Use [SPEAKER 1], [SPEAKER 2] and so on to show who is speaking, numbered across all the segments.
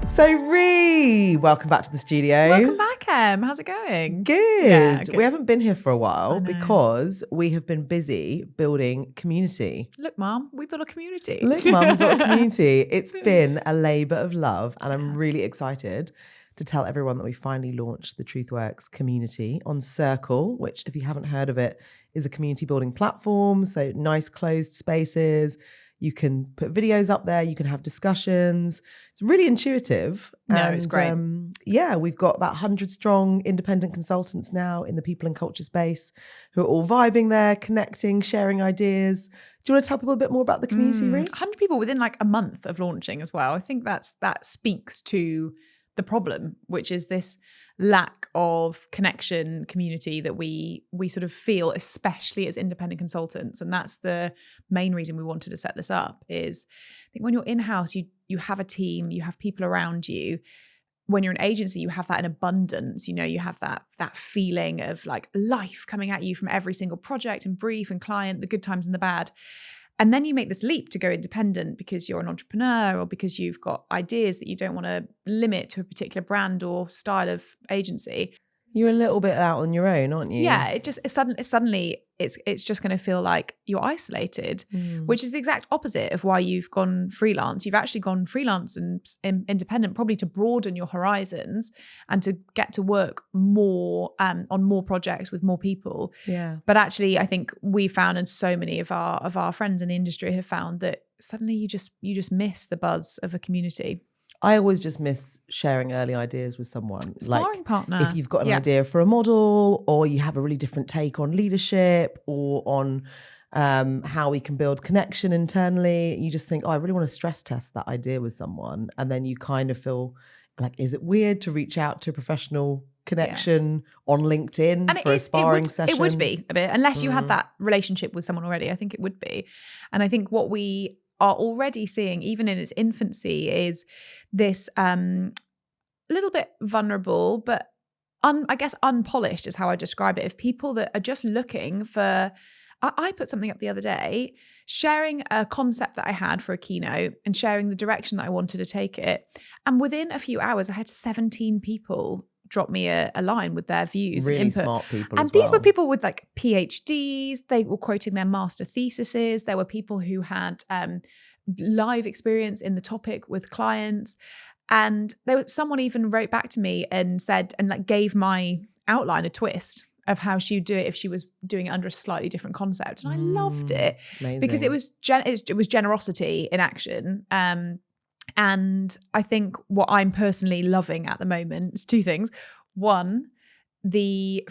[SPEAKER 1] So, Ree, welcome back to the studio.
[SPEAKER 2] Welcome back, Em. How's it going?
[SPEAKER 1] Good.
[SPEAKER 2] Yeah, good.
[SPEAKER 1] We haven't been here for a while
[SPEAKER 2] I know.
[SPEAKER 1] because we have been busy building community.
[SPEAKER 2] Look, Mum, we built a community.
[SPEAKER 1] Look, Mum, we built a community. It's been a labour of love, and I'm really excited to tell everyone that we finally launched the TruthWorks community on Circle, which, if you haven't heard of it, is a community building platform. So nice closed spaces. You can put videos up there. You can have discussions. It's really intuitive.
[SPEAKER 2] No, it's great.
[SPEAKER 1] Yeah, we've got about 100 strong independent consultants now in the people and culture space who are all vibing there, connecting, sharing ideas. Do you want to tell people a bit more about the community, Ree?
[SPEAKER 2] 100 people within like a month of launching as well. I think that speaks to the problem, which is this lack of connection community that we sort of feel, especially as independent consultants. And that's the main reason we wanted to set this up. Is I think when you're in-house, you have a team, you have people around you. When you're an agency, you have that in abundance. You know, you have that feeling of like life coming at you from every single project and brief and client, the good times and the bad. And then you make this leap to go independent because you're an entrepreneur or because you've got ideas that you don't want to limit to a particular brand or style of agency.
[SPEAKER 1] You're a little bit out on your own, aren't you?
[SPEAKER 2] Yeah, suddenly it's just going to feel like you're isolated, which is the exact opposite of why you've gone freelance. You've actually gone freelance and independent probably to broaden your horizons and to get to work more on more projects with more people.
[SPEAKER 1] Yeah.
[SPEAKER 2] But actually, I think we found, and so many of our friends in the industry have found, that suddenly you just miss the buzz of a community.
[SPEAKER 1] I always just miss sharing early ideas with someone.
[SPEAKER 2] Sparring partner.
[SPEAKER 1] If you've got an idea for a model, or you have a really different take on leadership or on how we can build connection internally, you just think, oh, I really want to stress test that idea with someone. And then you kind of feel like, is it weird to reach out to a professional connection on LinkedIn
[SPEAKER 2] and
[SPEAKER 1] for a sparring session?
[SPEAKER 2] It would be a bit, unless you had that relationship with someone already. I think it would be. And I think what we are already seeing, even in its infancy, is this little bit vulnerable, but I guess unpolished is how I describe it, of people that are just looking for. I put something up the other day, sharing a concept that I had for a keynote and sharing the direction that I wanted to take it. And within a few hours, I had 17 people drop me a line with their views.
[SPEAKER 1] Really
[SPEAKER 2] and input.
[SPEAKER 1] Smart people
[SPEAKER 2] And
[SPEAKER 1] as
[SPEAKER 2] these
[SPEAKER 1] well.
[SPEAKER 2] were people with like PhDs. They were quoting their master theses. There were people who had live experience in the topic with clients. And someone even wrote back to me and said, and like gave my outline a twist of how she would do it if she was doing it under a slightly different concept. And I loved it.
[SPEAKER 1] Amazing.
[SPEAKER 2] Because it was generosity in action. And I think what I'm personally loving at the moment is two things. One, the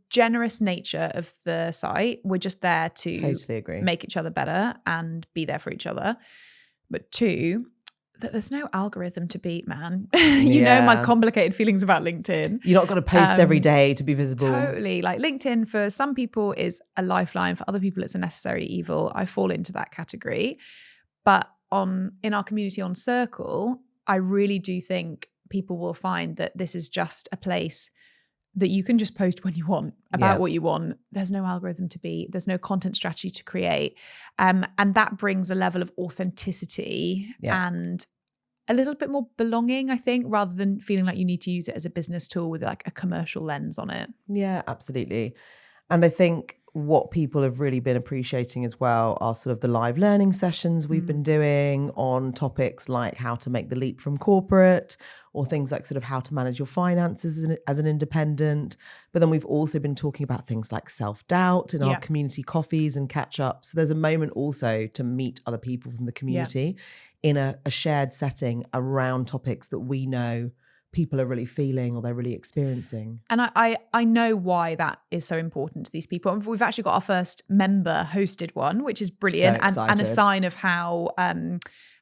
[SPEAKER 2] generous nature of the site. We're just there to
[SPEAKER 1] totally agree.
[SPEAKER 2] Make each other better and be there for each other. But two, that there's no algorithm to beat, man. You know my complicated feelings about LinkedIn.
[SPEAKER 1] You're not going to post every day to be visible.
[SPEAKER 2] Totally. Like LinkedIn for some people is a lifeline. For other people, it's a necessary evil. I fall into that category. But in our community on Circle, I really do think people will find that this is just a place that you can just post when you want about what you want. There's no algorithm to beat. There's no content strategy to create. And that brings a level of authenticity and a little bit more belonging, I think, rather than feeling like you need to use it as a business tool with like a commercial lens on it.
[SPEAKER 1] Yeah, absolutely. And I think what people have really been appreciating as well are sort of the live learning sessions we've been doing on topics like how to make the leap from corporate, or things like sort of how to manage your finances as an independent. But then we've also been talking about things like self-doubt in our community coffees and catch-ups. So there's a moment also to meet other people from the community in a shared setting around topics that we know people are really feeling or they're really experiencing.
[SPEAKER 2] And I know why that is so important to these people. And we've actually got our first member hosted one, which is brilliant, and a sign of how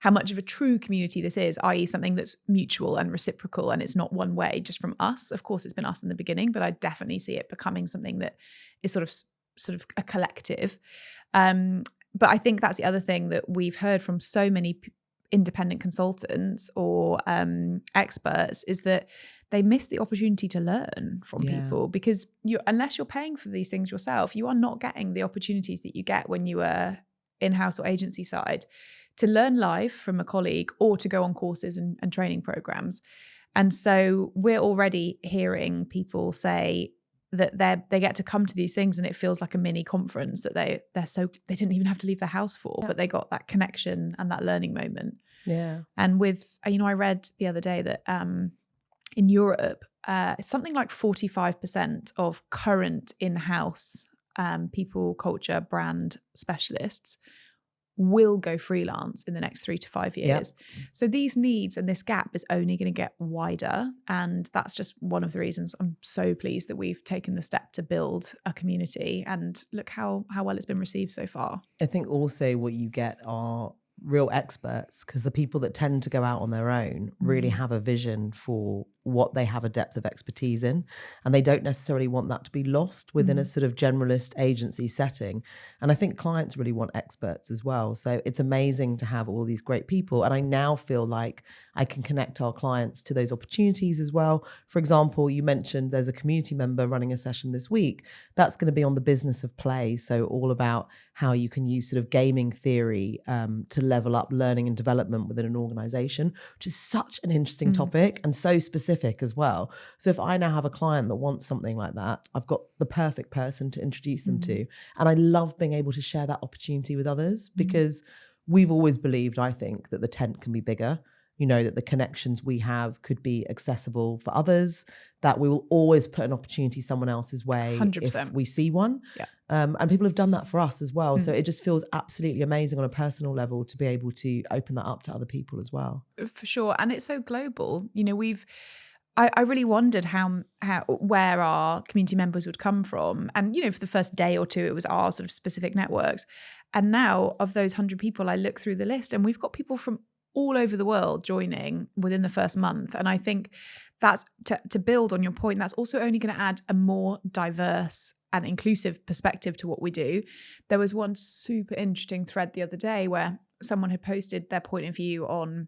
[SPEAKER 2] much of a true community this is, i.e. something that's mutual and reciprocal, and it's not one way just from us. Of course, it's been us in the beginning, but I definitely see it becoming something that is sort of a collective. But I think that's the other thing that we've heard from so many independent consultants or experts, is that they miss the opportunity to learn from people, because unless you're paying for these things yourself, you are not getting the opportunities that you get when you are in-house or agency side to learn live from a colleague or to go on courses and training programs. And so we're already hearing people say that they get to come to these things and it feels like a mini conference that they didn't even have to leave their house for, but they got that connection and that learning moment.
[SPEAKER 1] Yeah.
[SPEAKER 2] And with, I read the other day that in Europe, it's something like 45% of current in-house people, culture, brand specialists will go freelance in the next 3 to 5 years. Yep. So these needs and this gap is only going to get wider. And that's just one of the reasons I'm so pleased that we've taken the step to build a community, and look how well it's been received so far.
[SPEAKER 1] I think also what you get are real experts, because the people that tend to go out on their own really have a vision for what they have a depth of expertise in, and they don't necessarily want that to be lost within a sort of generalist agency setting. And I think clients really want experts as well. So it's amazing to have all these great people, and I now feel like I can connect our clients to those opportunities as well. For example, you mentioned there's a community member running a session this week that's going to be on the business of play, so all about how you can use sort of gaming theory to level up learning and development within an organization, which is such an interesting topic and so specific as well. So if I now have a client that wants something like that, I've got the perfect person to introduce them to. And I love being able to share that opportunity with others, because we've always believed, I think, that the tent can be bigger. That the connections we have could be accessible for others, that we will always put an opportunity someone else's way
[SPEAKER 2] 100%.
[SPEAKER 1] if we see one.
[SPEAKER 2] Yeah.
[SPEAKER 1] And people have done that for us as well. So it just feels absolutely amazing on a personal level to be able to open that up to other people as well.
[SPEAKER 2] For sure. And it's so global. I really wondered where our community members would come from. And, for the first day or two, it was our sort of specific networks. And now of those 100 people, I look through the list and we've got people from all over the world joining within the first month. And I think that's to build on your point, that's also only going to add a more diverse and inclusive perspective to what we do. There was one super interesting thread the other day where someone had posted their point of view on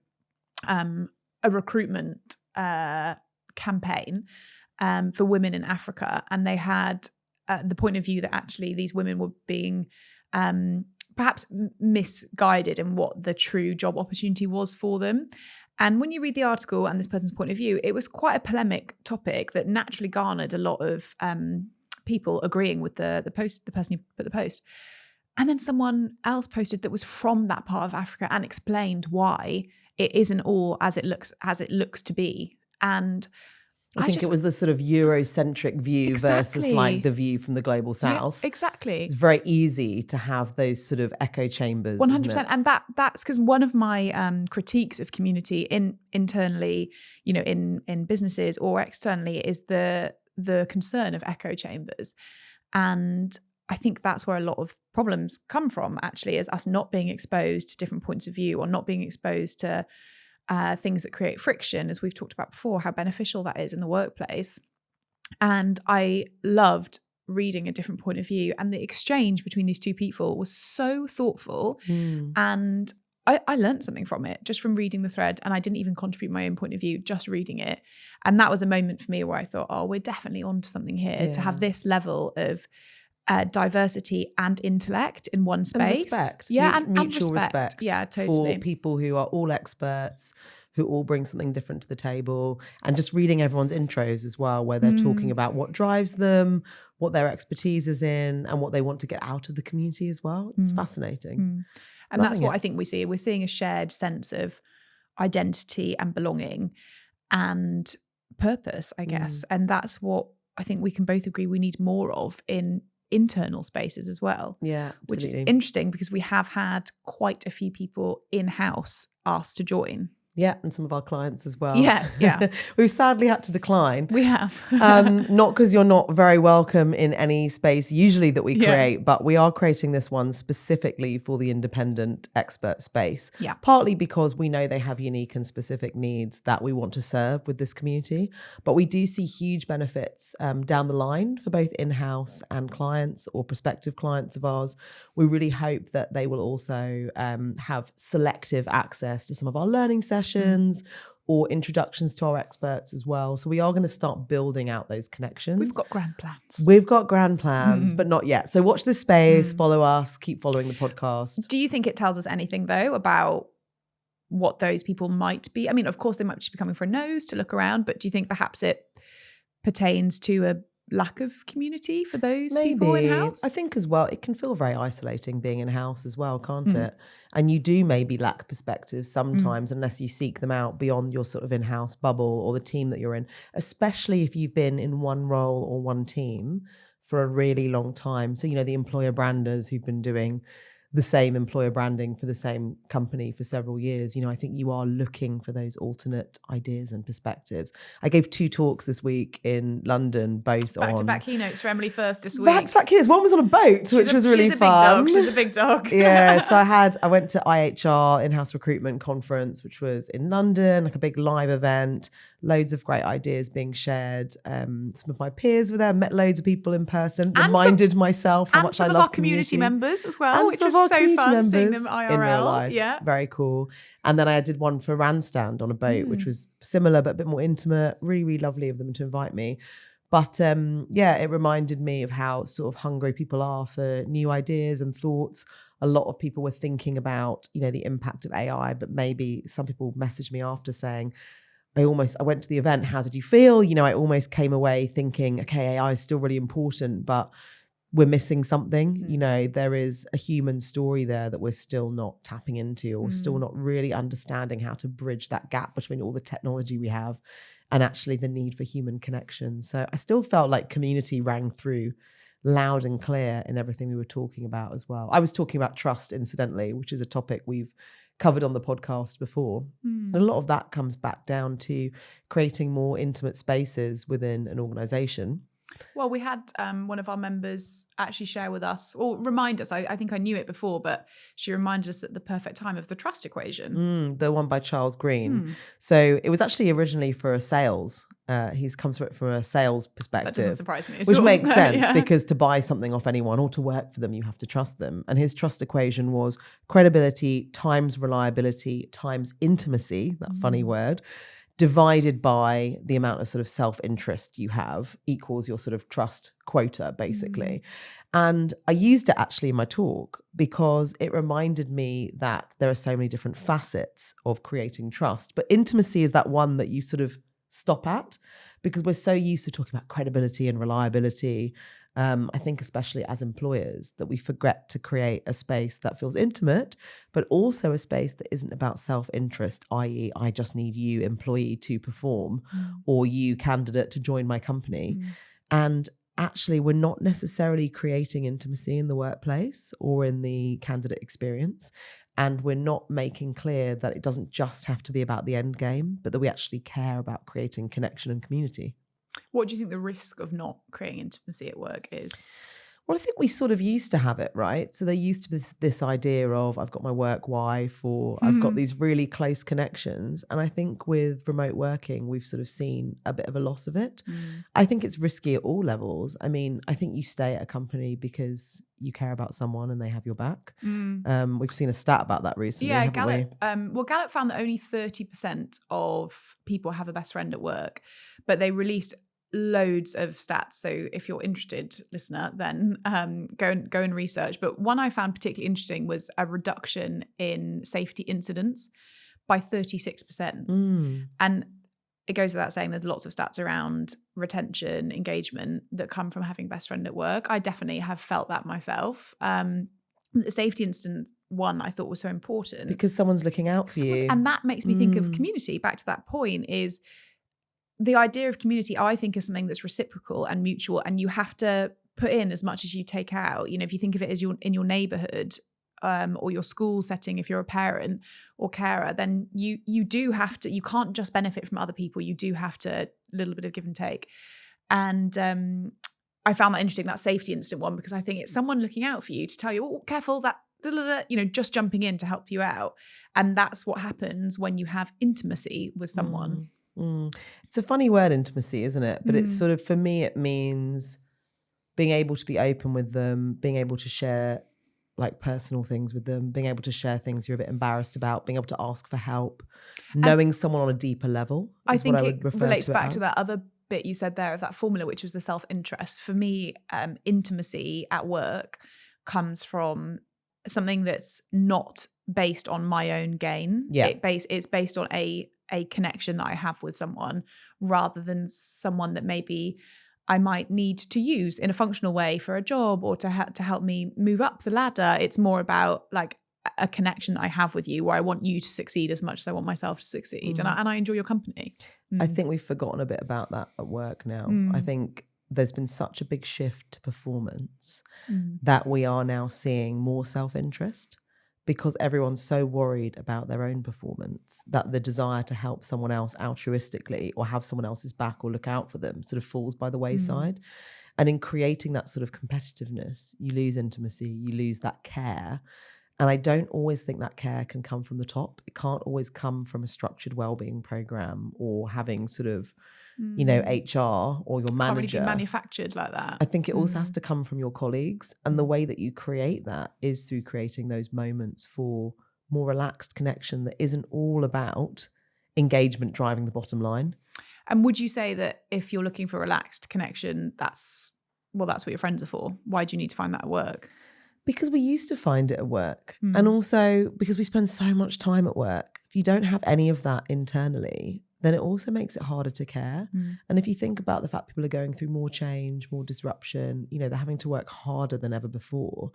[SPEAKER 2] a recruitment campaign for women in Africa. And they had the point of view that actually these women were being perhaps misguided in what the true job opportunity was for them. And when you read the article and this person's point of view, it was quite a polemic topic that naturally garnered a lot of people agreeing with the post, the person who put the post. And then someone else posted that was from that part of Africa and explained why it isn't all as it looks to be. And
[SPEAKER 1] I think it was the sort of Eurocentric view versus like the view from the global south.
[SPEAKER 2] Yeah, exactly.
[SPEAKER 1] It's very easy to have those sort of echo chambers.
[SPEAKER 2] 100%. And that's because one of my critiques of community internally, in businesses or externally, is the concern of echo chambers. And I think that's where a lot of problems come from, actually, is us not being exposed to different points of view or not being exposed to things that create friction, as we've talked about before, how beneficial that is in the workplace. And I loved reading a different point of view, and the exchange between these two people was so thoughtful. And I learned something from it just from reading the thread, and I didn't even contribute my own point of view, just reading it. And that was a moment for me where I thought, oh, we're definitely onto something here, to have this level of diversity and intellect in one space.
[SPEAKER 1] And respect.
[SPEAKER 2] And
[SPEAKER 1] mutual respect.
[SPEAKER 2] Yeah, totally.
[SPEAKER 1] For people who are all experts, who all bring something different to the table, and just reading everyone's intros as well, where they're talking about what drives them, what their expertise is in, and what they want to get out of the community as well. It's fascinating.
[SPEAKER 2] And that's what I think we see. We're seeing a shared sense of identity and belonging and purpose, I guess. And that's what I think we can both agree we need more of in internal spaces as well.
[SPEAKER 1] Yeah, absolutely.
[SPEAKER 2] Which is interesting because we have had quite a few people in-house asked to join.
[SPEAKER 1] Yeah, and some of our clients as well.
[SPEAKER 2] Yes, yeah.
[SPEAKER 1] We've sadly had to decline.
[SPEAKER 2] We have.
[SPEAKER 1] Not because you're not very welcome in any space usually that we create, but we are creating this one specifically for the independent expert space.
[SPEAKER 2] Yeah.
[SPEAKER 1] Partly because we know they have unique and specific needs that we want to serve with this community. But we do see huge benefits down the line for both in-house and clients or prospective clients of ours. We really hope that they will also have selective access to some of our learning sessions, or introductions to our experts as well. So we are going to start building out those connections.
[SPEAKER 2] We've got grand plans.
[SPEAKER 1] We've got grand plans, but not yet. So watch this space, follow us, keep following the podcast.
[SPEAKER 2] Do you think it tells us anything, though, about what those people might be? I mean, of course, they might just be coming for a nose to look around, but do you think perhaps it pertains to a lack of community for those people in-house?
[SPEAKER 1] I think as well, it can feel very isolating being in-house as well, can't it? And you do maybe lack perspective sometimes unless you seek them out beyond your sort of in-house bubble or the team that you're in, especially if you've been in one role or one team for a really long time. So, the employer branders who've been doing the same employer branding for the same company for several years, I think you are looking for those alternate ideas and perspectives. I gave 2 talks this week in London, both
[SPEAKER 2] back-to-back keynotes for Emily Firth this week.
[SPEAKER 1] Back-to-back keynotes. One was on a boat, which was really fun.
[SPEAKER 2] She's a big dog.
[SPEAKER 1] Yeah, so I went to IHR, In-House Recruitment Conference, which was in London, like a big live event. Loads of great ideas being shared. Some of my peers were there, met loads of people in person, reminded myself how much I love
[SPEAKER 2] some of our community members as well, which was so fun seeing them IRL.
[SPEAKER 1] In real life.
[SPEAKER 2] Yeah.
[SPEAKER 1] Very cool. And then I did one for Randstand on a boat, which was similar but a bit more intimate. Really, really lovely of them to invite me. But it reminded me of how sort of hungry people are for new ideas and thoughts. A lot of people were thinking about, the impact of AI, but maybe some people messaged me after saying, I went to the event. How did you feel? I almost came away thinking, okay, AI is still really important, but we're missing something. There is a human story there that we're still not tapping into, or still not really understanding how to bridge that gap between all the technology we have and actually the need for human connection. So I still felt like community rang through loud and clear in everything we were talking about as well. I was talking about trust, incidentally, which is a topic we've covered on the podcast before. And a lot of that comes back down to creating more intimate spaces within an organization.
[SPEAKER 2] Well, we had one of our members actually share with us, or remind us, I think I knew it before, but she reminded us at the perfect time of the trust equation.
[SPEAKER 1] The one by Charles Green. So it was actually originally for a sales. He comes from a sales perspective.
[SPEAKER 2] That doesn't surprise me at
[SPEAKER 1] which
[SPEAKER 2] all.
[SPEAKER 1] Makes sense because to buy something off anyone or to work for them, you have to trust them. And his trust equation was credibility times reliability times intimacy, that funny word, divided by the amount of sort of self-interest you have equals your sort of trust quota, basically. And I used it actually in my talk because it reminded me that there are so many different facets of creating trust. But intimacy is that one that you sort of stop at because we're so used to talking about credibility and reliability. I think especially as employers that we forget to create a space that feels intimate, but also a space that isn't about self-interest, i.e. I just need you employee to perform or you candidate to join my company. And actually we're not necessarily creating intimacy in the workplace or in the candidate experience. And we're not making clear that it doesn't just have to be about the end game, but that we actually care about creating connection and community.
[SPEAKER 2] What do you think the risk of not creating intimacy at work is?
[SPEAKER 1] Well, I think we sort of used to have it, right? So there used to be this idea of I've got my work wife or I've got these really close connections. And I think with remote working, we've sort of seen a bit of a loss of it. I think it's risky at all levels. I mean, I think you stay at a company because you care about someone and they have your back. We've seen a stat about that recently, haven't
[SPEAKER 2] Gallup.
[SPEAKER 1] we?
[SPEAKER 2] Gallup found that only 30% of people have a best friend at work, but they released loads of stats. So if you're interested, listener, then go and research. But one I found particularly interesting was a reduction in safety incidents by 36%. And it goes without saying there's lots of stats around retention, engagement that come from having best friend at work. I definitely have felt that myself. The safety incident one I thought was so important.
[SPEAKER 1] Because someone's looking out for you.
[SPEAKER 2] And that makes me think of community. Back to that point is the idea of community, I think, is something that's reciprocal and mutual, and you have to put in as much as you take out. If you think of it as in your neighborhood or your school setting, if you're a parent or carer, then you do have to, you can't just benefit from other people. You do have to, a little bit of give and take. And I found that interesting, that safety incident one, because I think it's someone looking out for you to tell you, oh, careful, that, just jumping in to help you out. And that's what happens when you have intimacy with someone.
[SPEAKER 1] It's a funny word, intimacy, isn't it? But it's sort of, for me, it means being able to be open with them, being able to share like personal things with them, being able to share things you're a bit embarrassed about, being able to ask for help, knowing someone on a deeper level.
[SPEAKER 2] I think
[SPEAKER 1] it
[SPEAKER 2] relates back to that other bit you said there of that formula, which was the self-interest. For me, intimacy at work comes from something that's not based on my own gain.
[SPEAKER 1] Yeah.
[SPEAKER 2] It's based on a connection that I have with someone, rather than someone that maybe I might need to use in a functional way for a job or to help me move up the ladder. It's more about like a connection that I have with you, where I want you to succeed as much as I want myself to succeed. And I enjoy your company.
[SPEAKER 1] I think we've forgotten a bit about that at work now. I think there's been such a big shift to performance that we are now seeing more self-interest, because everyone's so worried about their own performance that the desire to help someone else altruistically or have someone else's back or look out for them sort of falls by the wayside. And in creating that sort of competitiveness, you lose intimacy, you lose that care. And I don't always think that care can come from the top. It can't always come from a structured wellbeing program or having sort of, HR or your manager.
[SPEAKER 2] Can't really be manufactured like that.
[SPEAKER 1] I think it also has to come from your colleagues. And the way that you create that is through creating those moments for more relaxed connection that isn't all about engagement driving the bottom line.
[SPEAKER 2] And would you say that if you're looking for relaxed connection, that's what your friends are for? Why do you need to find that at work?
[SPEAKER 1] Because we used to find it at work. And also because we spend so much time at work. If you don't have any of that internally, then it also makes it harder to care. And if you think about the fact people are going through more change, more disruption, they're having to work harder than ever before,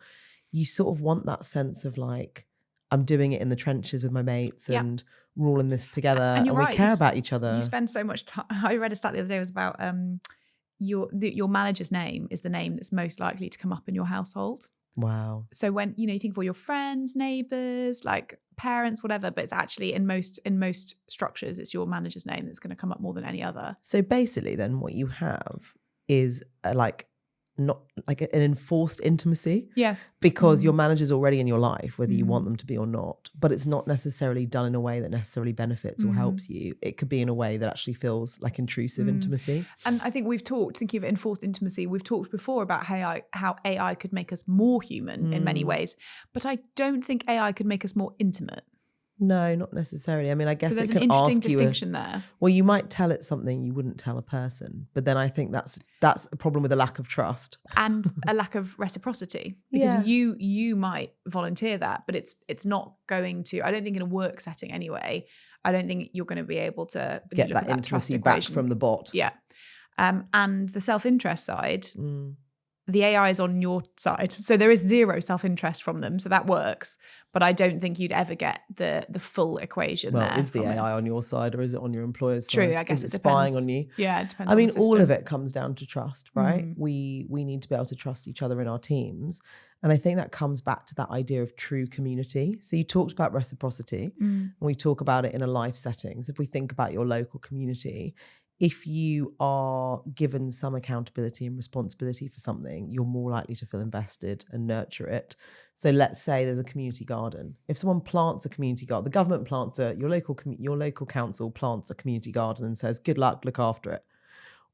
[SPEAKER 1] you sort of want that sense of like, I'm doing it in the trenches with my mates and we're all in this together and we care about each other.
[SPEAKER 2] You spend so much time. I read a stat the other day, it was about your manager's name is the name that's most likely to come up in your household.
[SPEAKER 1] Wow.
[SPEAKER 2] So when, you think of all your friends, neighbours, like parents, whatever, but it's actually in most structures, it's your manager's name that's going to come up more than any other.
[SPEAKER 1] So basically then what you have is not like an enforced intimacy.
[SPEAKER 2] Yes.
[SPEAKER 1] Because your manager's already in your life, whether you want them to be or not, but it's not necessarily done in a way that necessarily benefits or helps you. It could be in a way that actually feels like intrusive intimacy.
[SPEAKER 2] And I think thinking of enforced intimacy, we've talked before about how AI could make us more human in many ways, but I don't think AI could make us more intimate.
[SPEAKER 1] No, not necessarily. I mean, I guess
[SPEAKER 2] so there's
[SPEAKER 1] it
[SPEAKER 2] an
[SPEAKER 1] could
[SPEAKER 2] interesting
[SPEAKER 1] ask
[SPEAKER 2] distinction there.
[SPEAKER 1] Well, you might tell it something you wouldn't tell a person, but then I think that's a problem with a lack of trust
[SPEAKER 2] and a lack of reciprocity, because you might volunteer that, but it's not going to. I don't think in a work setting anyway. I don't think you're going to be able to
[SPEAKER 1] get that intimacy back from the bot.
[SPEAKER 2] Yeah, and the self-interest side. The AI is on your side. So there is zero self-interest from them. So that works. But I don't think you'd ever get the full equation there.
[SPEAKER 1] Well, is the AI on your side or is it on your employer's side?
[SPEAKER 2] True, I guess it depends.
[SPEAKER 1] Spying on you?
[SPEAKER 2] Yeah, it depends
[SPEAKER 1] I mean,
[SPEAKER 2] on the
[SPEAKER 1] all
[SPEAKER 2] system.
[SPEAKER 1] of it comes down to trust, right? We need to be able to trust each other in our teams. And I think that comes back to that idea of true community. So you talked about reciprocity, and we talk about it in a life settings. If we think about your local community, if you are given some accountability and responsibility for something, you're more likely to feel invested and nurture it. So let's say there's a community garden. If someone plants a community garden, the government plants your local council plants a community garden and says, good luck, look after it.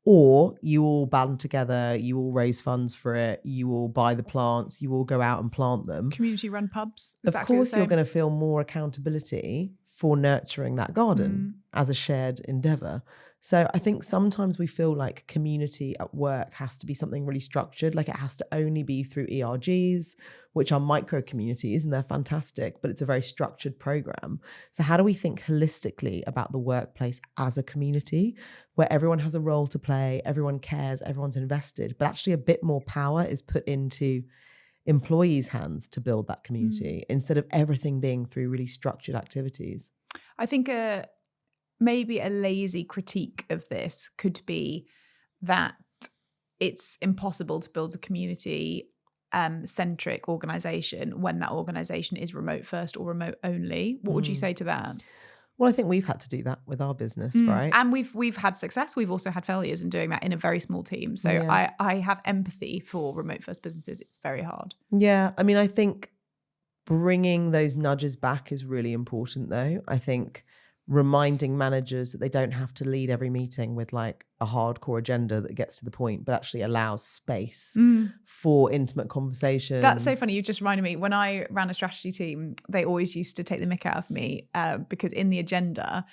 [SPEAKER 1] Or you all band together, you all raise funds for it, you all buy the plants, you all go out and plant them.
[SPEAKER 2] Community run pubs.
[SPEAKER 1] Of course, you're going to feel more accountability for nurturing that garden as a shared endeavour. So I think sometimes we feel like community at work has to be something really structured, like it has to only be through ERGs, which are micro communities, and they're fantastic, but it's a very structured program. So how do we think holistically about the workplace as a community where everyone has a role to play, everyone cares, everyone's invested, but actually a bit more power is put into employees' hands to build that community instead of everything being through really structured activities?
[SPEAKER 2] I think maybe a lazy critique of this could be that it's impossible to build a community centric organization when that organization is remote first or remote only. What would you say to that?
[SPEAKER 1] Well, I think we've had to do that with our business, right?
[SPEAKER 2] And we've had success. We've also had failures in doing that in a very small team. So I have empathy for remote first businesses. It's very hard.
[SPEAKER 1] Yeah. I mean, I think bringing those nudges back is really important though. I think reminding managers that they don't have to lead every meeting with like a hardcore agenda that gets to the point, but actually allows space for intimate conversations.
[SPEAKER 2] That's so funny. You just reminded me, when I ran a strategy team, they always used to take the mick out of me because in the agenda,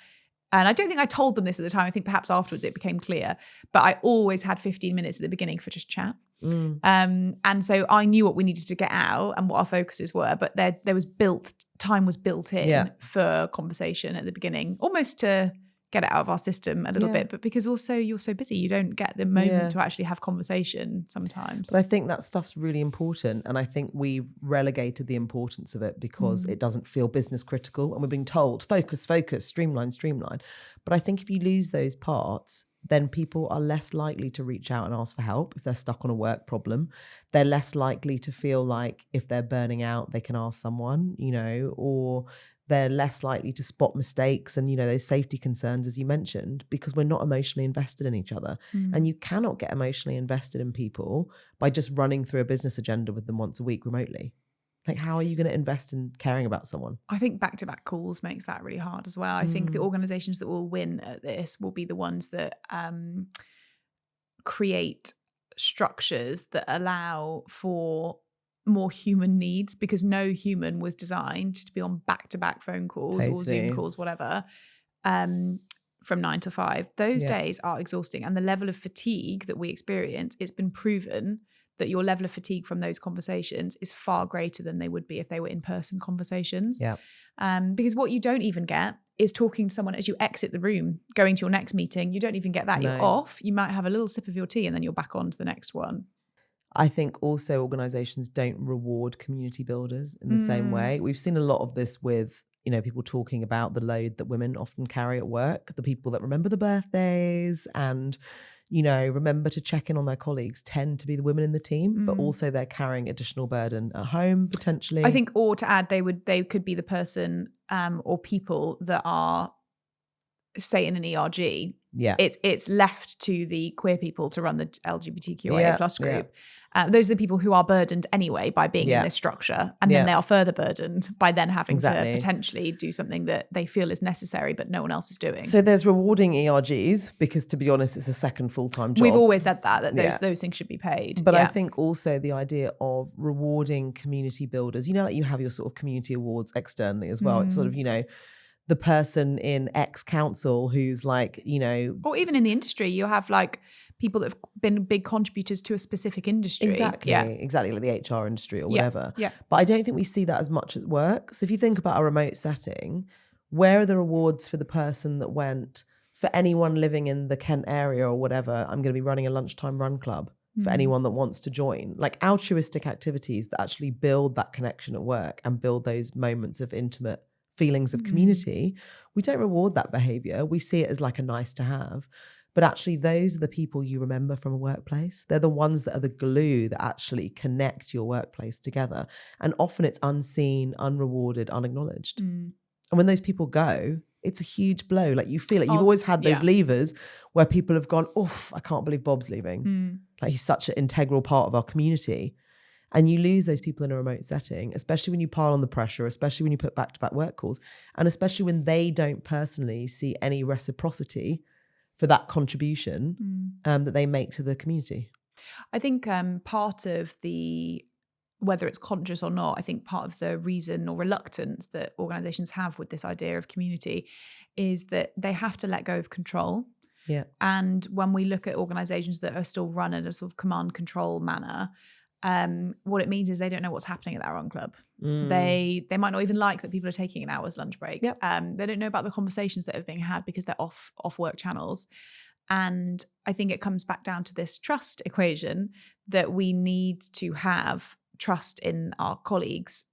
[SPEAKER 2] and I don't think I told them this at the time, I think perhaps afterwards it became clear, but I always had 15 minutes at the beginning for just chat. And so I knew what we needed to get out and what our focuses were, but time was built in for conversation at the beginning, almost to get it out of our system a little bit, but because also you're so busy, you don't get the moment to actually have conversation sometimes.
[SPEAKER 1] But I think that stuff's really important, and I think we've relegated the importance of it because it doesn't feel business critical, and we're being told focus, streamline. But I think if you lose those parts, then people are less likely to reach out and ask for help if they're stuck on a work problem. They're less likely to feel like if they're burning out, they can ask someone, or they're less likely to spot mistakes and, those safety concerns, as you mentioned, because we're not emotionally invested in each other. And you cannot get emotionally invested in people by just running through a business agenda with them once a week remotely. Like, how are you going to invest in caring about someone?
[SPEAKER 2] I think back-to-back calls makes that really hard as well. I think the organisations that will win at this will be the ones that create structures that allow for more human needs, because no human was designed to be on back-to-back phone calls or Zoom calls, whatever, from 9 to 5. Those days are exhausting. And the level of fatigue that we experience, it's been proven that your level of fatigue from those conversations is far greater than they would be if they were in-person conversations. Because what you don't even get is talking to someone as you exit the room, going to your next meeting. You don't even get that. You're off. You might have a little sip of your tea and then you're back on to the next one.
[SPEAKER 1] I think also organisations don't reward community builders in the same way. We've seen a lot of this with, people talking about the load that women often carry at work, the people that remember the birthdays and remember to check in on their colleagues tend to be the women in the team, but also they're carrying additional burden at home potentially.
[SPEAKER 2] I think, or to add, they could be the person or people that are, say, in an ERG. It's left to the queer people to run the LGBTQIA plus group. Those are the people who are burdened anyway by being in this structure, and then they are further burdened by then having to potentially do something that they feel is necessary but no one else is doing.
[SPEAKER 1] So there's rewarding ERGs because, to be honest, it's a second full-time job.
[SPEAKER 2] We've always said that those things should be paid.
[SPEAKER 1] But I think also the idea of rewarding community builders, like you have your sort of community awards externally as well. It's sort of, the person in X council who's like, or
[SPEAKER 2] even in the industry, you have like people that have been big contributors to a specific industry.
[SPEAKER 1] Exactly, like the HR industry or whatever. But I don't think we see that as much at work. So if you think about a remote setting, where are the rewards for the person that went, for anyone living in the Kent area or whatever, I'm going to be running a lunchtime run club for anyone that wants to join. Like altruistic activities that actually build that connection at work and build those moments of intimate feelings of community. We don't reward that behavior. We see it as like a nice to have. But actually, those are the people you remember from a workplace. They're the ones that are the glue that actually connect your workplace together. And often it's unseen, unrewarded, unacknowledged. And when those people go, it's a huge blow. Like you feel it. You've always had those leavers where people have gone, oof, I can't believe Bob's leaving. Like he's such an integral part of our community. And you lose those people in a remote setting, especially when you pile on the pressure, especially when you put back-to-back work calls, and especially when they don't personally see any reciprocity for that contribution that they make to the community.
[SPEAKER 2] I think part of the, whether it's conscious or not, I think part of the reason or reluctance that organisations have with this idea of community is that they have to let go of control. And when we look at organisations that are still run in a sort of command control manner, what it means is they don't know what's happening at that run club. They might not even like that people are taking an hour's lunch break. They don't know about the conversations that are being had because they're off work channels. And I think it comes back down to this trust equation that we need to have trust in our colleagues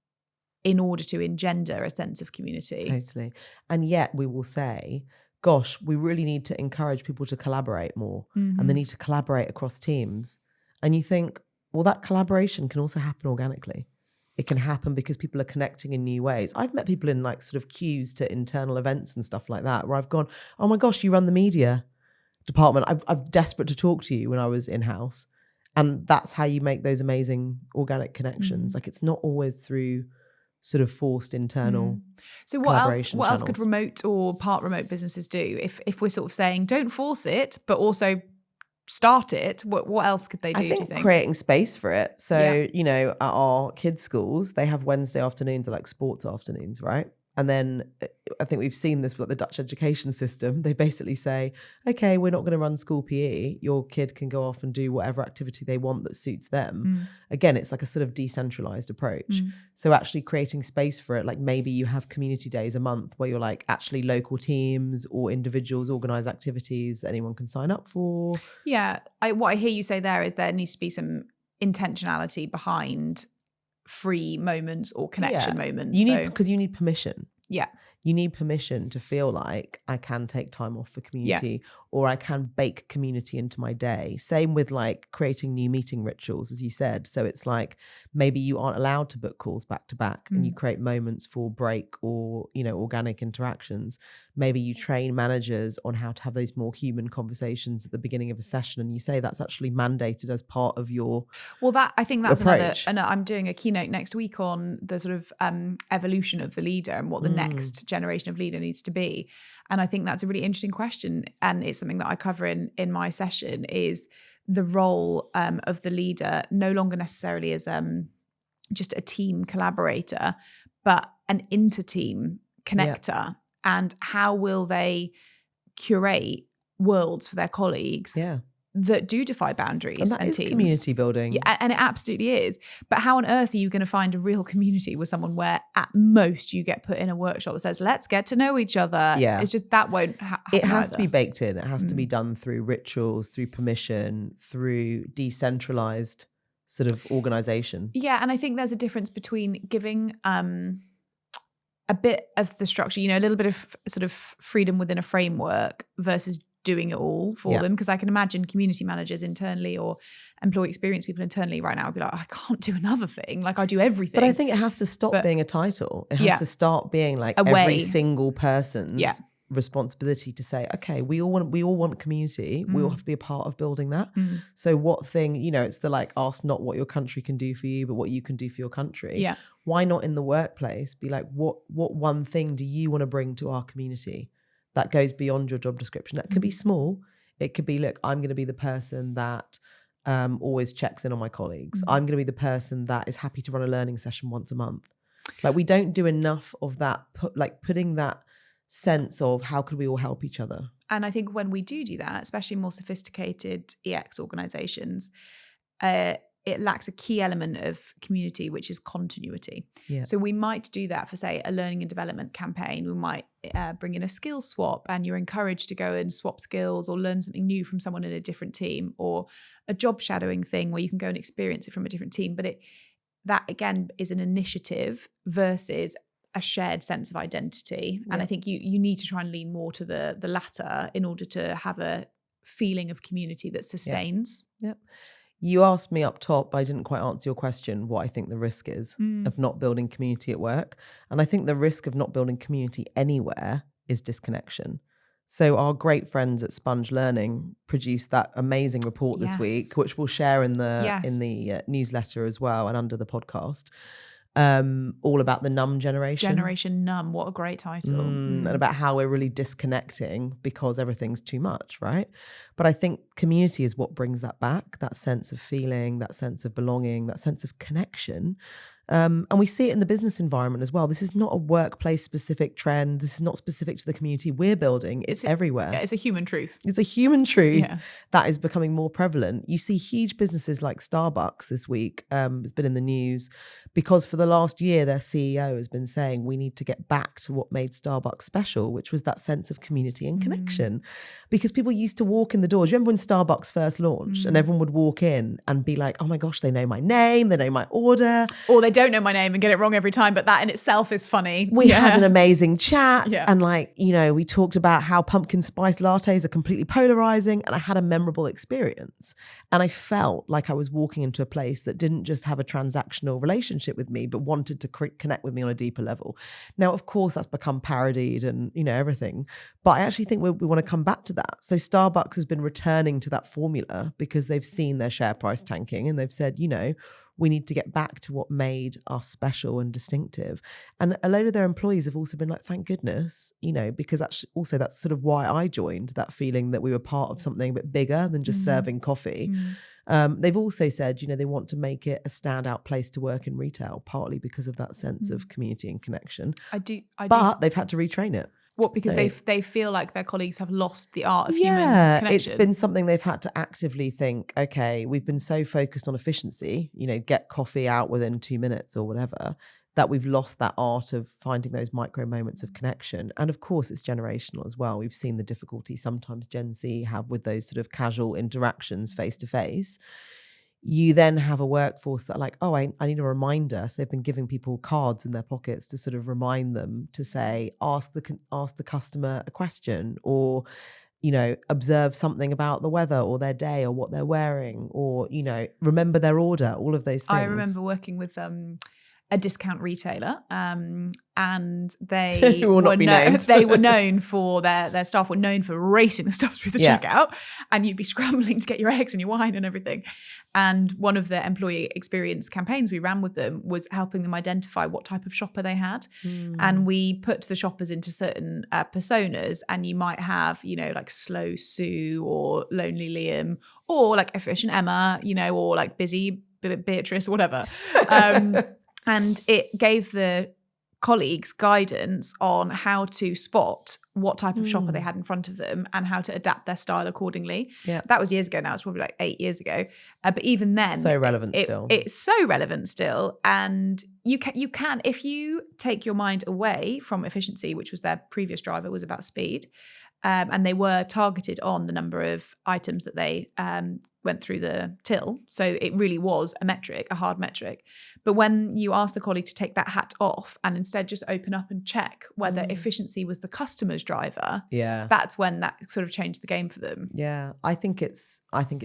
[SPEAKER 2] in order to engender a sense of community.
[SPEAKER 1] Totally. And yet we will say, gosh, we really need to encourage people to collaborate more and they need to collaborate across teams. And you think, well, that collaboration can also happen organically. It can happen because people are connecting in new ways. I've met people in like sort of queues to internal events and stuff like that where I've gone, oh my gosh, you run the media department. I'm desperate to talk to you when I was in-house. And that's how you make those amazing organic connections. Like it's not always through sort of forced internal
[SPEAKER 2] So what else
[SPEAKER 1] collaboration
[SPEAKER 2] could
[SPEAKER 1] channels.
[SPEAKER 2] remote or part remote businesses do if we're sort of saying don't force it, but also start it? What else could they do,
[SPEAKER 1] I
[SPEAKER 2] do you
[SPEAKER 1] think
[SPEAKER 2] think?
[SPEAKER 1] creating space for it. So,
[SPEAKER 2] Yeah.
[SPEAKER 1] you know, at our kids' schools, they have Wednesday afternoons are like sports afternoons, right? And then I think we've seen this with the Dutch education system. They basically say, okay, we're not going to run school PE. Your kid can go off and do whatever activity they want that suits them. Again, it's like a sort of decentralized approach. So actually creating space for it, like maybe you have community days a month where you're like actually local teams or individuals organize activities that anyone can sign up for.
[SPEAKER 2] Yeah. What I hear you say there is there needs to be some intentionality behind free moments or connection moments.
[SPEAKER 1] Because you need permission.
[SPEAKER 2] Yeah.
[SPEAKER 1] You need permission to feel like I can take time off for community or I can bake community into my day. Same with like creating new meeting rituals, as you said. So it's like maybe you aren't allowed to book calls back to back and you create moments for break or, you know, organic interactions. Maybe you train managers on how to have those more human conversations at the beginning of a session and you say that's actually mandated as part of your
[SPEAKER 2] I think that's
[SPEAKER 1] approach.
[SPEAKER 2] another, and I'm doing a keynote next week on the sort of evolution of the leader and what the next generation of leader needs to be. And I think that's a really interesting question. And it's something that I cover in my session is the role of the leader, no longer necessarily as just a team collaborator, but an inter-team connector. And how will they curate worlds for their colleagues that do defy boundaries and teams?
[SPEAKER 1] Community building.
[SPEAKER 2] Yeah, and it absolutely is. But how on earth are you going to find a real community with someone where at most you get put in a workshop that says, let's get to know each other?
[SPEAKER 1] Yeah.
[SPEAKER 2] It's just that won't happen.
[SPEAKER 1] It has to be baked in. It has to be done through rituals, through permission, through decentralized sort of organization.
[SPEAKER 2] Yeah, and I think there's a difference between giving a bit of the structure, you know, a little bit of sort of freedom within a framework versus doing it all for them. Because I can imagine community managers internally or employee experience people internally right now would be like, I can't do another thing. Like I do everything.
[SPEAKER 1] But I think it has to stop being a title. It has to start being like every single person's responsibility to say, okay, we all want community. We all have to be a part of building that. So what thing, you know, it's the like, ask not what your country can do for you, but what you can do for your country.
[SPEAKER 2] Yeah.
[SPEAKER 1] Why not in the workplace be like, what one thing do you want to bring to our community that goes beyond your job description? That could be small. It could be, look, I'm going to be the person that always checks in on my colleagues. I'm going to be the person that is happy to run a learning session once a month. Like we don't do enough of that, putting that sense of how could we all help each other.
[SPEAKER 2] And I think when we do that, especially more sophisticated EX organizations, it lacks a key element of community, which is continuity. Yeah. So we might do that for, say, a learning and development campaign. We might bring in a skills swap and you're encouraged to go and swap skills or learn something new from someone in a different team, or a job shadowing thing where you can go and experience it from a different team. But that again is an initiative versus a shared sense of identity. And I think you need to try and lean more to the latter in order to have a feeling of community that sustains.
[SPEAKER 1] Yeah. You asked me up top, but I didn't quite answer your question, what I think the risk is of not building community at work. And I think the risk of not building community anywhere is disconnection. So our great friends at Sponge Learning produced that amazing report this week, which we'll share in the newsletter as well and under the podcast. All about the numb generation.
[SPEAKER 2] Generation Numb, what a great title.
[SPEAKER 1] And about how we're really disconnecting because everything's too much, right? But I think community is what brings that back, that sense of feeling, that sense of belonging, that sense of connection. And we see it in the business environment as well. This is not a workplace specific trend. This is not specific to the community we're building. It's everywhere.
[SPEAKER 2] Yeah, it's a human truth.
[SPEAKER 1] It's a human truth that is becoming more prevalent. You see huge businesses like Starbucks this week. It's been in the news because for the last year, their CEO has been saying we need to get back to what made Starbucks special, which was that sense of community and connection. Because people used to walk in the doors. You remember when Starbucks first launched and everyone would walk in and be like, oh my gosh, they know my name, they know my order.
[SPEAKER 2] Or they don't know my name and get it wrong every time, but that in itself is funny.
[SPEAKER 1] We had an amazing chat and like, you know, we talked about how pumpkin spice lattes are completely polarizing, and I had a memorable experience. And I felt like I was walking into a place that didn't just have a transactional relationship relationship with me, but wanted to connect with me on a deeper level. Now, of course, that's become parodied and, everything. But I actually think we want to come back to that. So Starbucks has been returning to that formula because they've seen their share price tanking and they've said, we need to get back to what made us special and distinctive. And a load of their employees have also been like, thank goodness, because actually also that's sort of why I joined, that feeling that we were part of something a bit bigger than just serving coffee. They've also said, they want to make it a standout place to work in retail, partly because of that sense of community and connection. But they've had to retrain it.
[SPEAKER 2] What, because they feel like their colleagues have lost the art of human connection?
[SPEAKER 1] It's been something they've had to actively think, okay, we've been so focused on efficiency, get coffee out within 2 minutes or whatever, that we've lost that art of finding those micro moments of connection. And of course, it's generational as well. We've seen the difficulty sometimes Gen Z have with those sort of casual interactions face to face. You then have a workforce that are like, oh, I need a reminder. So they've been giving people cards in their pockets to sort of remind them to say, ask the customer a question, or, observe something about the weather or their day or what they're wearing, or, remember their order, all of those things.
[SPEAKER 2] I remember working with a discount retailer, and they were known for their staff were known for racing the stuff through the checkout, and you'd be scrambling to get your eggs and your wine and everything. And one of the employee experience campaigns we ran with them was helping them identify what type of shopper they had. And we put the shoppers into certain personas, and you might have, like Slow Sue or Lonely Liam, or like Efficient Emma, or like Busy Beatrice or whatever. And it gave the colleagues guidance on how to spot what type of shopper they had in front of them and how to adapt their style accordingly.
[SPEAKER 1] Yeah.
[SPEAKER 2] That was years ago now. It's probably like 8 years ago. But even then,
[SPEAKER 1] so relevant still.
[SPEAKER 2] It's so relevant still. And you can, if you take your mind away from efficiency, which was their previous driver, was about speed, and they were targeted on the number of items that they went through the till. So it really was a metric, a hard metric. But when you ask the colleague to take that hat off and instead just open up and check whether efficiency was the customer's driver, that's when that sort of changed the game for them.
[SPEAKER 1] Yeah, I think it's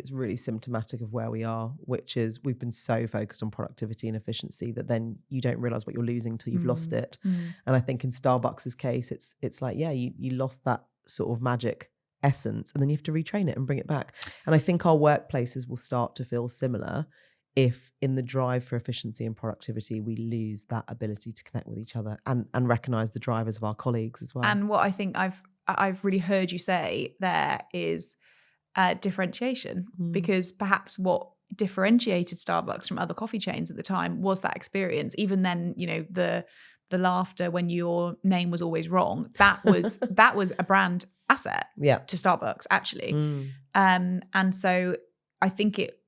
[SPEAKER 1] really symptomatic of where we are, which is we've been so focused on productivity and efficiency that then you don't realize what you're losing till you've lost it. And I think in Starbucks' case, it's like, you lost that sort of magic essence, and then you have to retrain it and bring it back. And I think our workplaces will start to feel similar if in the drive for efficiency and productivity we lose that ability to connect with each other and recognize the drivers of our colleagues as well.
[SPEAKER 2] And what I think I've really heard you say there is differentiation, because perhaps what differentiated Starbucks from other coffee chains at the time was that experience. Even then, the laughter when your name was always wrong, that was a brand asset to Starbucks, actually. And so I think it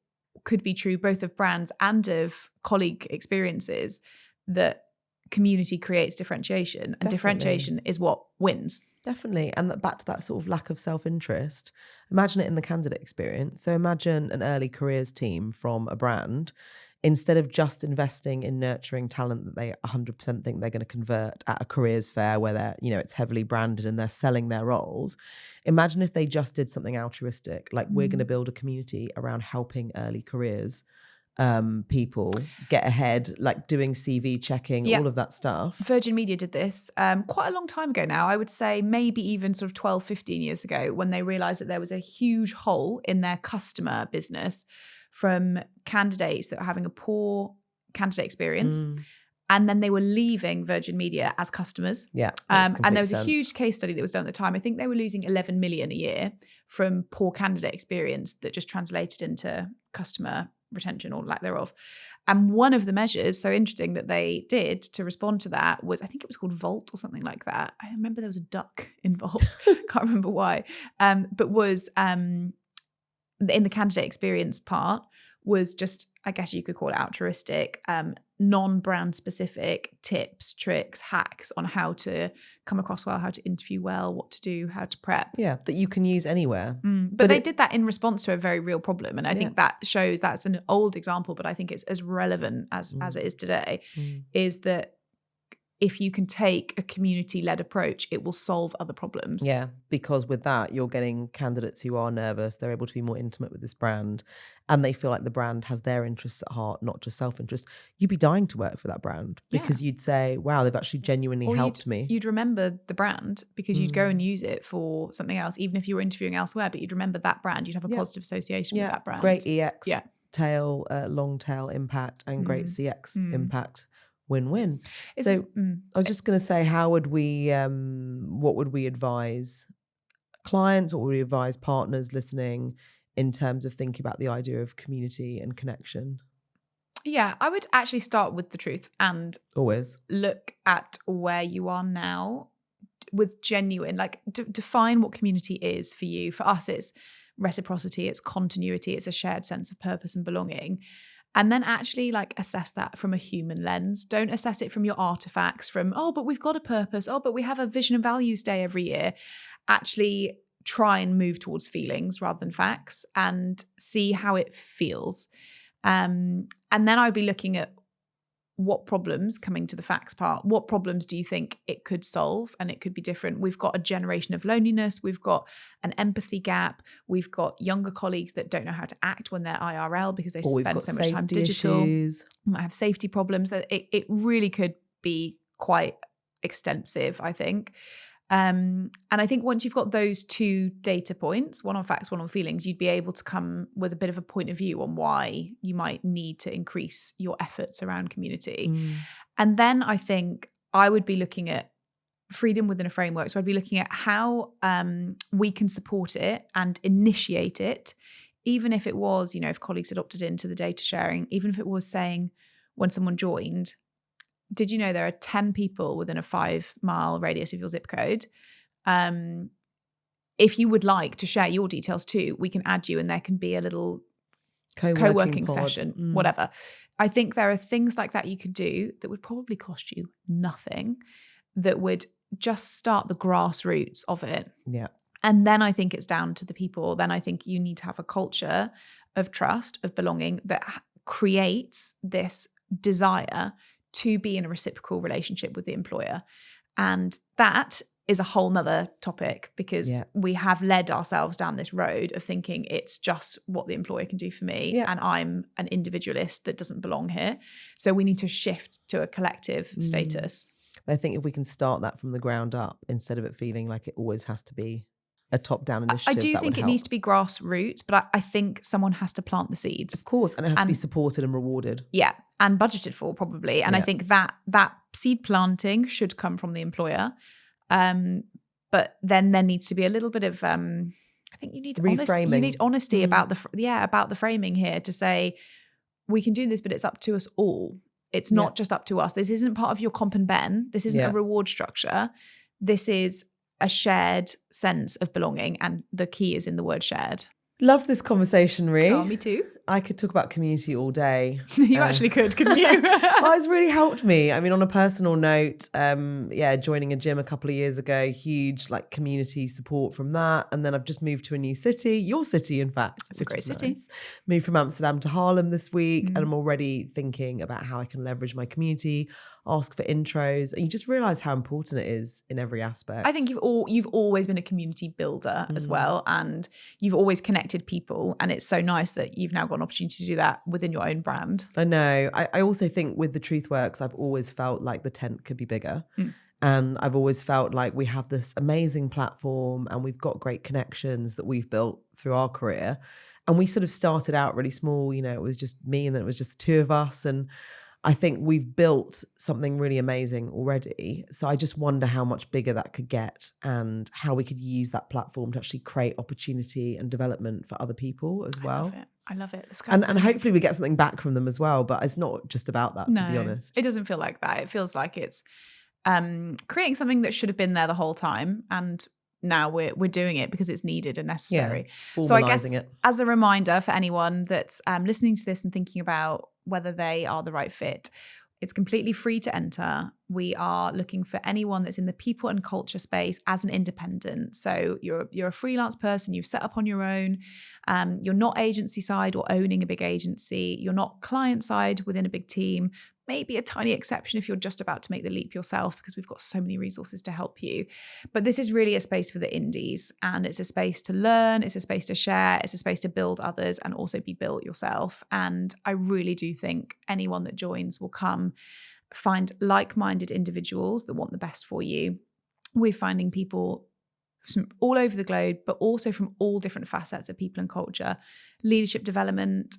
[SPEAKER 2] could be true both of brands and of colleague experiences that community creates differentiation, and differentiation is what wins.
[SPEAKER 1] Definitely. And back to that sort of lack of self-interest. Imagine it in the candidate experience. So imagine an early careers team from a brand, instead of just investing in nurturing talent that they 100% think they're going to convert at a careers fair where they're, it's heavily branded and they're selling their roles. Imagine if they just did something altruistic, like we're going to build a community around helping early careers people get ahead, like doing CV checking, all of that stuff.
[SPEAKER 2] Virgin Media did this quite a long time ago now. I would say maybe even sort of 12, 15 years ago, when they realized that there was a huge hole in their customer business from candidates that were having a poor candidate experience. And then they were leaving Virgin Media as customers.
[SPEAKER 1] Yeah.
[SPEAKER 2] And there was a huge case study that was done at the time. I think they were losing 11 million a year from poor candidate experience that just translated into customer retention or lack thereof. And one of the measures, so interesting, that they did to respond to that was, I think it was called Volt or something like that. I remember there was a duck involved. Can't remember why. But was in the candidate experience part was just, I guess you could call it altruistic, non-brand specific tips, tricks, hacks on how to come across well, how to interview well, what to do, how to prep.
[SPEAKER 1] Yeah, that you can use anywhere.
[SPEAKER 2] But they did that in response to a very real problem. And I think that shows, that's an old example, but I think it's as relevant as it is today, is that if you can take a community-led approach, it will solve other problems.
[SPEAKER 1] Yeah, because with that, you're getting candidates who are nervous. They're able to be more intimate with this brand, and they feel like the brand has their interests at heart, not just self-interest. You'd be dying to work for that brand because you'd say, wow, they've actually genuinely helped me.
[SPEAKER 2] You'd remember the brand because you'd go and use it for something else, even if you were interviewing elsewhere, but you'd remember that brand. You'd have a positive association with that brand.
[SPEAKER 1] Great EX tail, long tail impact, and great CX impact. Win-win. I was just going to say, what would we advise clients, what would we advise partners listening in terms of thinking about the idea of community and connection?
[SPEAKER 2] Yeah, I would actually start with the truth and
[SPEAKER 1] always
[SPEAKER 2] look at where you are now with genuine, like define what community is for you. For us, it's reciprocity, it's continuity, it's a shared sense of purpose and belonging. And then actually like assess that from a human lens. Don't assess it from your artifacts, from, oh, but we've got a purpose. Oh, but we have a vision and values day every year. Actually try and move towards feelings rather than facts and see how it feels. And then I'd be looking at what problems, coming to the facts part, what problems do you think it could solve? And it could be different. We've got a generation of loneliness. We've got an empathy gap. We've got younger colleagues that don't know how to act when they're IRL because they spend so much time digital.
[SPEAKER 1] Issues.
[SPEAKER 2] Might have safety problems. It really could be quite extensive, I think. And I think once you've got those two data points, one on facts, one on feelings, you'd be able to come with a bit of a point of view on why you might need to increase your efforts around community. And then I think I would be looking at freedom within a framework. So I'd be looking at how we can support it and initiate it, even if it was, if colleagues had opted into the data sharing, even if it was saying when someone joined, did you know there are 10 people within a 5-mile radius of your zip code? If you would like to share your details too, we can add you and there can be a little co-working session, whatever. I think there are things like that you could do that would probably cost you nothing, that would just start the grassroots of it.
[SPEAKER 1] Yeah.
[SPEAKER 2] And then I think it's down to the people. Then I think you need to have a culture of trust, of belonging that creates this desire to be in a reciprocal relationship with the employer. And that is a whole nother topic because we have led ourselves down this road of thinking it's just what the employer can do for me and I'm an individualist that doesn't belong here. So we need to shift to a collective status.
[SPEAKER 1] I think if we can start that from the ground up instead of it feeling like it always has to be a top-down initiative.
[SPEAKER 2] I do think it needs to be grassroots, but I think someone has to plant the seeds.
[SPEAKER 1] Of course, and it has to be supported and rewarded.
[SPEAKER 2] Yeah, and budgeted for probably. And I think that seed planting should come from the employer. But then there needs to be a little bit of, I think you need reframing. You need honesty about the framing here to say, we can do this, but it's up to us all. It's not just up to us. This isn't part of your comp and ben. This isn't a reward structure. This is a shared sense of belonging, and the key is in the word shared.
[SPEAKER 1] Love this conversation, Rhi.
[SPEAKER 2] Oh, me too.
[SPEAKER 1] I could talk about community all day.
[SPEAKER 2] You actually could, couldn't you?
[SPEAKER 1] Well, it's really helped me. I mean, on a personal note, joining a gym a couple of years ago, huge community support from that. And then I've just moved to a new city, your city, in fact.
[SPEAKER 2] It's a great city.
[SPEAKER 1] Nice. Moved from Amsterdam to Harlem this week, and I'm already thinking about how I can leverage my community, ask for intros, and you just realise how important it is in every aspect.
[SPEAKER 2] I think you've always been a community builder as well, and you've always connected people, and it's so nice that you've now got an opportunity to do that within your own brand.
[SPEAKER 1] I know. I also think with the Truth Works, I've always felt like the tent could be bigger. And I've always felt like we have this amazing platform and we've got great connections that we've built through our career. And we sort of started out really small, it was just me and then it was just the two of us. And I think we've built something really amazing already. So I just wonder how much bigger that could get and how we could use that platform to actually create opportunity and development for other people as well.
[SPEAKER 2] I love it.
[SPEAKER 1] And hopefully we get something back from them as well. But it's not just about that, to be honest.
[SPEAKER 2] It doesn't feel like that. It feels like it's creating something that should have been there the whole time. And now we're doing it because it's needed and necessary. So I guess as a reminder for anyone that's listening to this and thinking about whether they are the right fit, it's completely free to enter. We are looking for anyone that's in the people and culture space as an independent. So you're a freelance person, you've set up on your own. You're not agency side or owning a big agency. You're not client side within a big team, maybe a tiny exception if you're just about to make the leap yourself, because we've got so many resources to help you. But this is really a space for the indies, and it's a space to learn, it's a space to share, it's a space to build others and also be built yourself. And I really do think anyone that joins will come find like-minded individuals that want the best for you. We're finding people from all over the globe, but also from all different facets of people and culture, leadership development,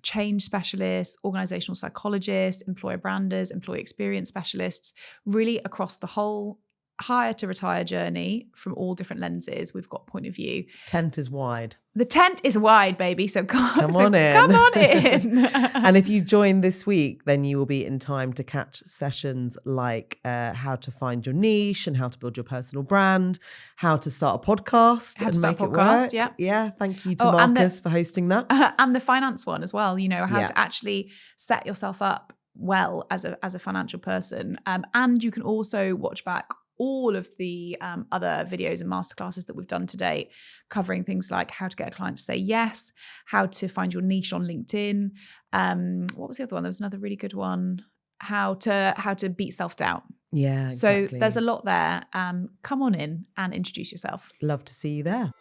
[SPEAKER 2] change specialists, organizational psychologists, employer branders, employee experience specialists, really across the whole hire to retire journey from all different lenses. We've got point of view.
[SPEAKER 1] Tent is wide.
[SPEAKER 2] The tent is wide, baby. So come on in.
[SPEAKER 1] Come on in. And if you join this week, then you will be in time to catch sessions like how to find your niche and how to build your personal brand, how to start a podcast and make it work. Yeah. Thank you to Marcus for hosting that.
[SPEAKER 2] And the finance one as well. You know, how to actually set yourself up well as a financial person. And you can also watch back all of the other videos and masterclasses that we've done to date, covering things like how to get a client to say yes, how to find your niche on LinkedIn. What was the other one? There was another really good one. How to beat self-doubt.
[SPEAKER 1] Yeah, exactly.
[SPEAKER 2] So there's a lot there. Come on in and introduce yourself.
[SPEAKER 1] Love to see you there.